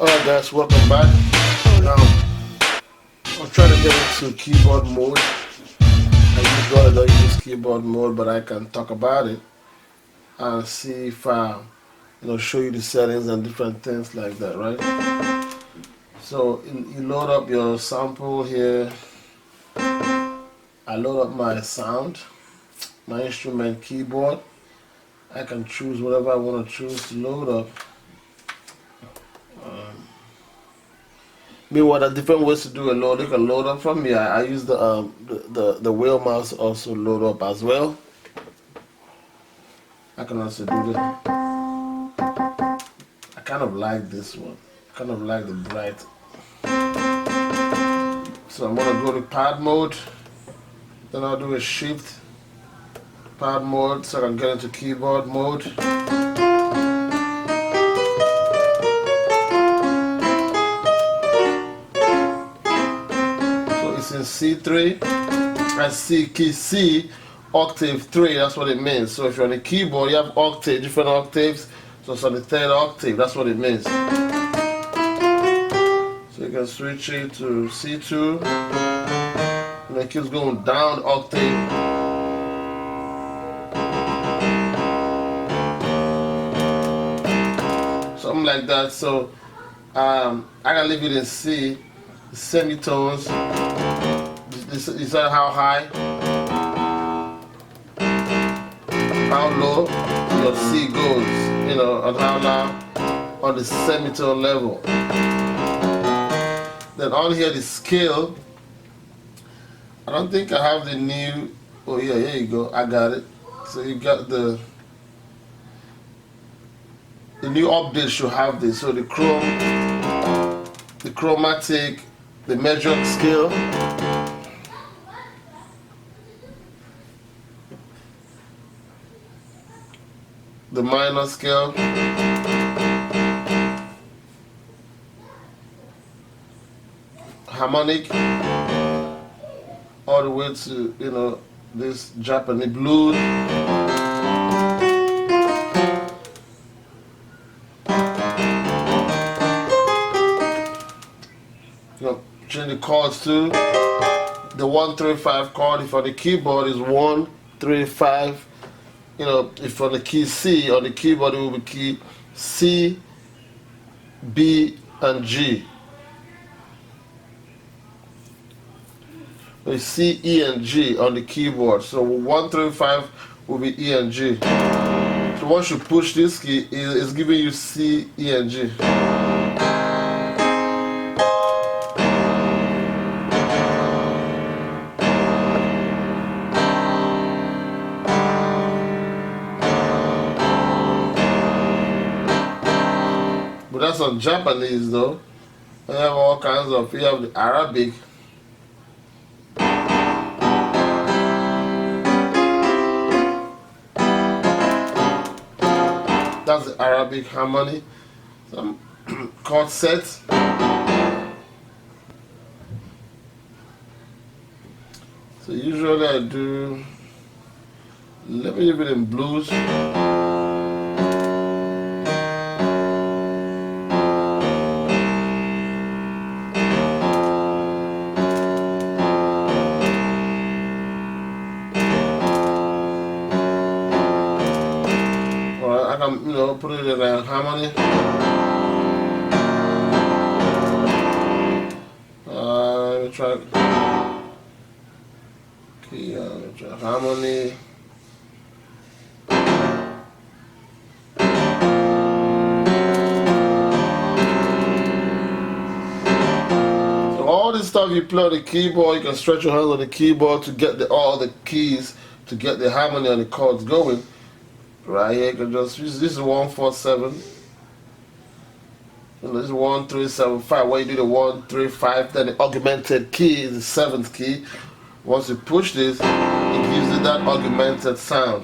Alright guys, welcome back. Now, I'm trying to get into keyboard mode. I usually don't use keyboard mode, but I can talk about it and see if I show you the settings and different things like that, right? So you load up your sample here. I load up my sound, my instrument keyboard. I can choose whatever I want to choose to load up. Meanwhile, there are different ways to do a load. You can load up from here. I use the wheel mouse to also load up as well. I can also do this. I kind of like this one. I kind of like the bright. So I'm gonna go to pad mode. Then I'll do a shift pad mode so I can get into keyboard mode. In C3, I see key C, octave 3, that's what it means. So if you're on the keyboard, you have octave, different octaves, so it's on the third octave, that's what it means. So you can switch it to C2, and it keeps going down octave. Something like that. So I can leave it in C, semitones. You said how high, how low your C goes, and how loud on the semitone level. Then on here the scale, I don't think I have the new, oh yeah, here you go, I got it. So you got the new update should have this. So the chromatic, the measured scale, the minor scale, harmonic, all the way to this Japanese blues. Change the chords too. The 1-3-5 chord, if on the keyboard is 1-3-5. If on the key C, on the keyboard it will be key C, B, and G. It's C, E, and G on the keyboard. So 1-3-5 will be E and G. So once you push this key, it's giving you C, E, and G. But that's on Japanese though. You have all kinds of, you have the Arabic. That's the Arabic harmony. Some chord sets. So usually I do, let me leave it in blues. Put it in a harmony. Let me try. Okay, let me try harmony. So all this stuff you play on the keyboard, you can stretch your hands on the keyboard to get all the keys to get the harmony and the chords going. Right here, you can just use this is 1-4-7. This is 1-3-7-5. When you do the 1-3-5, then the augmented key is the 7th key. Once you push this, it gives you that augmented sound.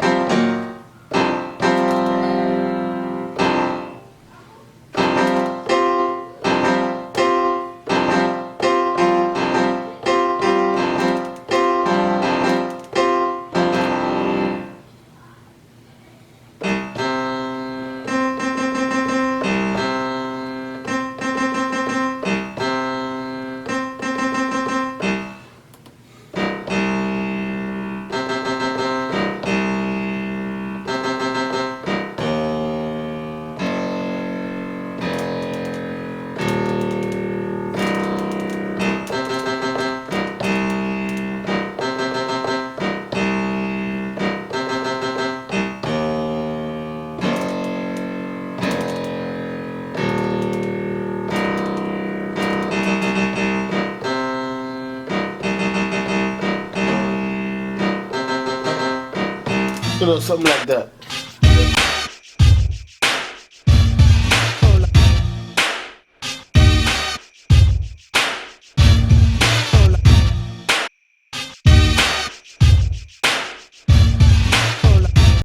You know, something like that.